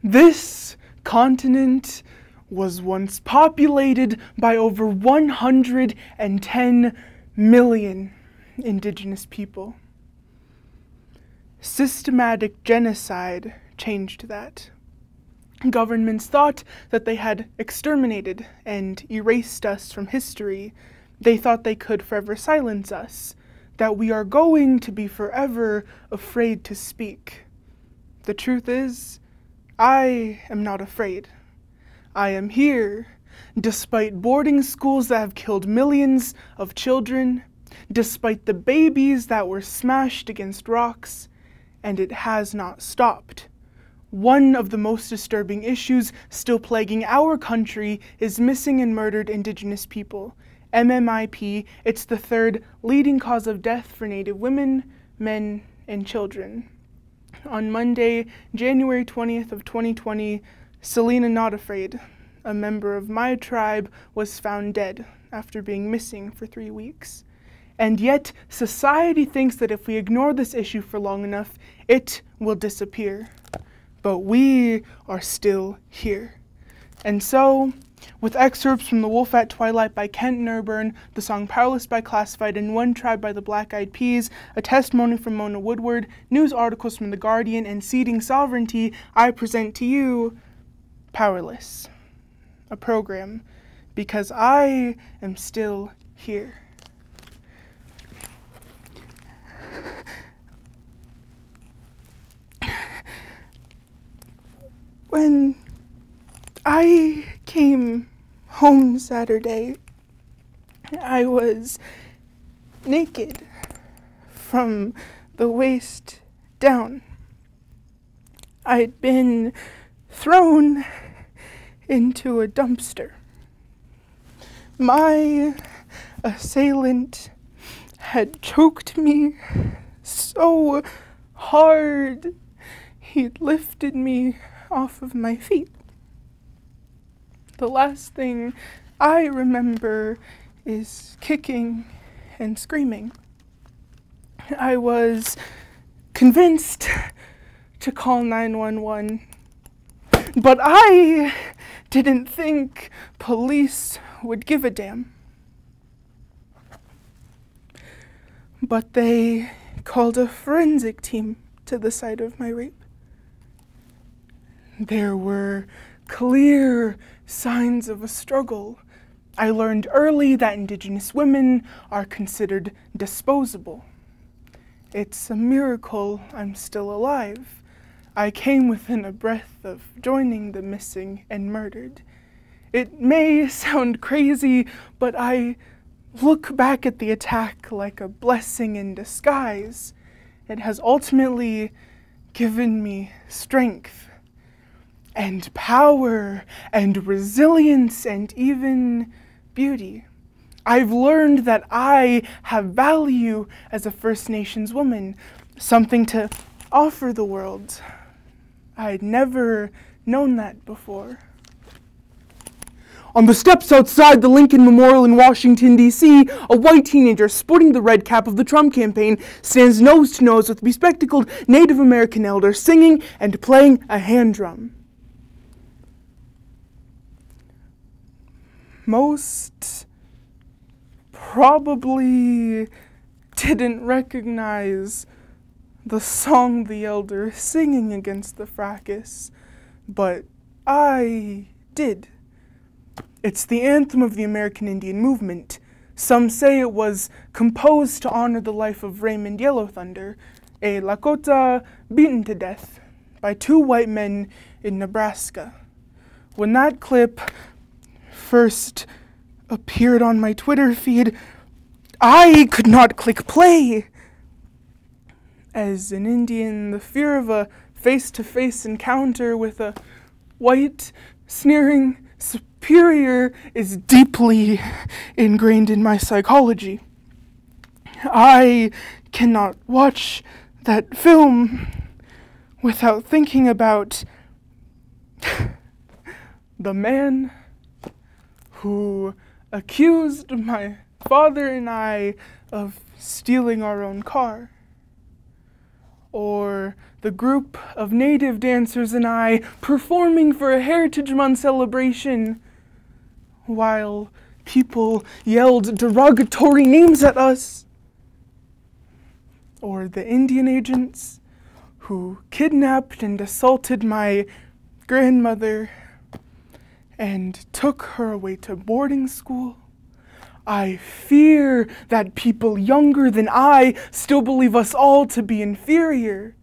This continent was once populated by over 110 million indigenous people. Systematic genocide changed that. Governments thought that they had exterminated and erased us from history. They thought they could forever silence us, that we are going to be forever afraid to speak. The truth is, I am not afraid. I am here, despite boarding schools that have killed millions of children, despite the babies that were smashed against rocks, and it has not stopped. One of the most disturbing issues still plaguing our country is missing and murdered Indigenous people. MMIP, it's the third leading cause of death for Native women, men, and children. On Monday, January 20th of 2020, Selena Not Afraid, a member of my tribe, was found dead after being missing for 3 weeks. And yet, society thinks that if we ignore this issue for long enough, it will disappear. But we are still here. And so, with excerpts from The Wolf at Twilight by Kent Nerburn, the song Powerless by Classified, and One Tribe by the Black Eyed Peas, a testimony from Mona Woodward, news articles from The Guardian, and Ceding Sovereignty, I present to you Powerless, a program, because I am still here. When I came home Saturday, I was naked from the waist down. I'd been thrown into a dumpster. My assailant had choked me so hard, he'd lifted me off of my feet. The last thing I remember is kicking and screaming. I was convinced to call 911, but I didn't think police would give a damn. But they called a forensic team to the site of my rape. There were clear signs of a struggle. I learned early that Indigenous women are considered disposable. It's a miracle I'm still alive. I came within a breath of joining the missing and murdered. It may sound crazy, but I look back at the attack like a blessing in disguise. It has ultimately given me strength and power and resilience and even beauty. I've learned that I have value as a First Nations woman, something to offer the world. I'd never known that before. On the steps outside the Lincoln Memorial in Washington, D.C., a white teenager sporting the red cap of the Trump campaign stands nose to nose with bespectacled Native American elders singing and playing a hand drum. Most probably didn't recognize the song the elder is singing against the fracas, but I did. It's the anthem of the American Indian movement. Some say it was composed to honor the life of Raymond Yellow Thunder, a Lakota beaten to death by 2 white men in Nebraska. When that clip first appeared on my Twitter feed, I could not click play. As an Indian, the fear of a face-to-face encounter with a white, sneering superior is deeply ingrained in my psychology. I cannot watch that film without thinking about the man who accused my father and I of stealing our own car, or the group of native dancers and I performing for a Heritage Month celebration, while people yelled derogatory names at us. Or the Indian agents who kidnapped and assaulted my grandmother and took her away to boarding school. I fear that people younger than I still believe us all to be inferior.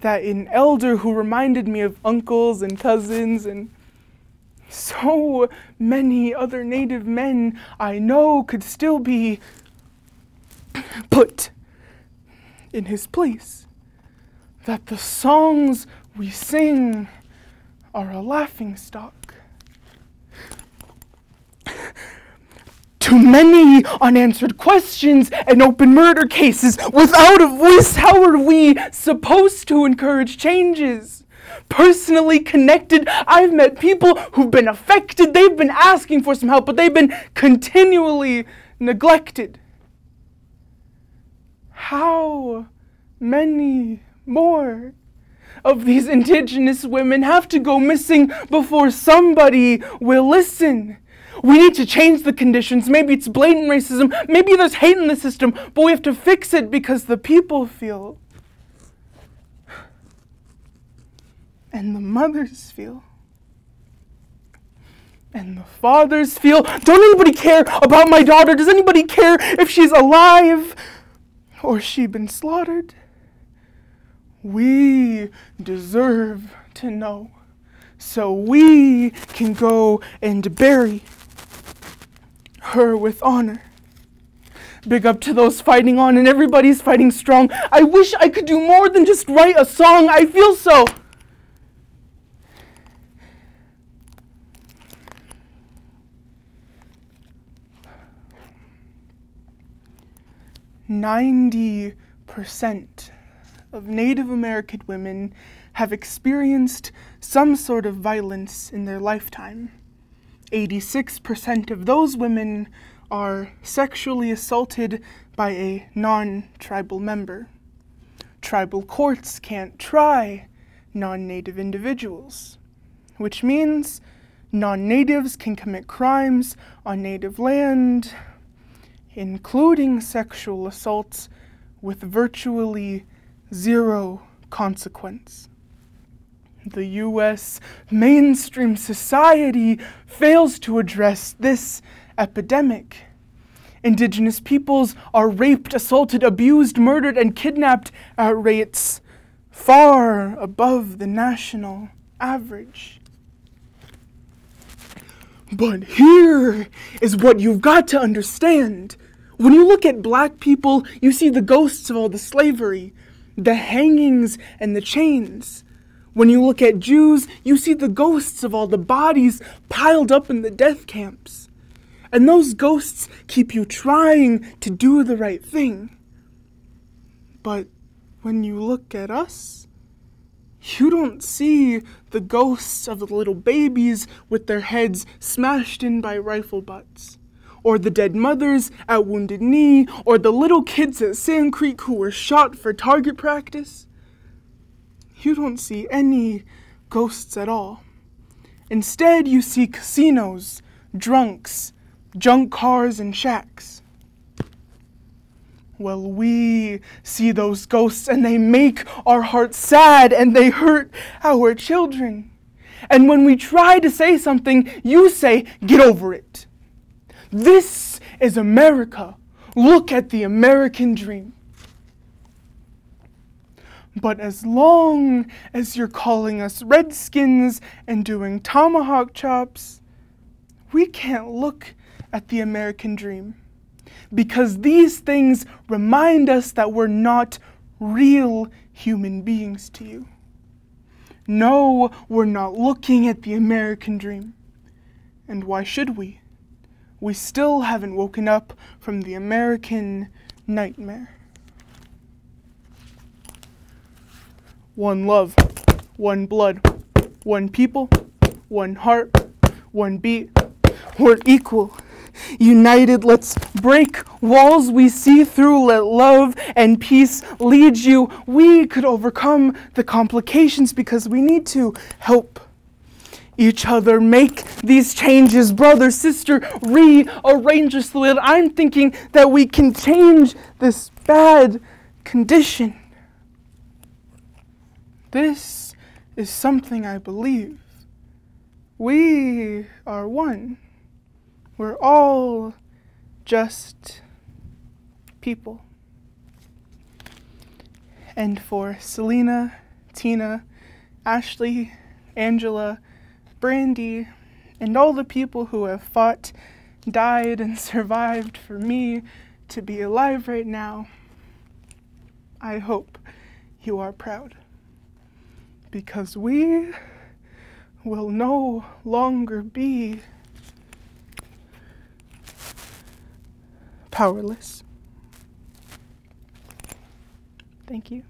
That an elder who reminded me of uncles and cousins and so many other native men I know could still be put in his place. That the songs we sing are a laughingstock. Too many unanswered questions and open murder cases without a voice. How are we supposed to encourage changes? Personally connected, I've met people who've been affected. They've been asking for some help, but they've been continually neglected. How many more of these Indigenous women have to go missing before somebody will listen? We need to change the conditions. Maybe it's blatant racism. Maybe there's hate in the system, but we have to fix it because the people feel. And the mothers feel. And the fathers feel. Don't anybody care about my daughter? Does anybody care if she's alive or she been slaughtered? We deserve to know so we can go and bury her with honor. Big up to those fighting on, and everybody's fighting strong. I wish I could do more than just write a song. I feel so. "90% of Native American women have experienced some sort of violence in their lifetime. 86% of those women are sexually assaulted by a non-tribal member. Tribal courts can't try non-native individuals, which means non-natives can commit crimes on native land, including sexual assaults, with virtually zero consequence. The U.S. mainstream society fails to address this epidemic. Indigenous peoples are raped, assaulted, abused, murdered, and kidnapped at rates far above the national average. But here is what you've got to understand. When you look at black people, you see the ghosts of all the slavery, the hangings and the chains. When you look at Jews, you see the ghosts of all the bodies piled up in the death camps. And those ghosts keep you trying to do the right thing. But when you look at us, you don't see the ghosts of the little babies with their heads smashed in by rifle butts, or the dead mothers at Wounded Knee, or the little kids at Sand Creek who were shot for target practice. You don't see any ghosts at all. Instead, you see casinos, drunks, junk cars, and shacks. Well, we see those ghosts and they make our hearts sad and they hurt our children. And when we try to say something, you say, "Get over it." This is America. Look at the American dream. But as long as you're calling us redskins and doing tomahawk chops, we can't look at the American dream. Because these things remind us that we're not real human beings to you. No, we're not looking at the American dream. And why should we? We still haven't woken up from the American nightmare. One love, one blood, one people, one heart, one beat. We're equal. United, let's break walls we see through. Let love and peace lead you. We could overcome the complications because we need to help each other make these changes. Brother, sister, rearrange us so that I'm thinking that we can change this bad condition. This is something I believe. We are one. We're all just people. And for Selena, Tina, Ashley, Angela, Brandi, and all the people who have fought, died, and survived for me to be alive right now, I hope you are proud. Because we will no longer be powerless. Thank you.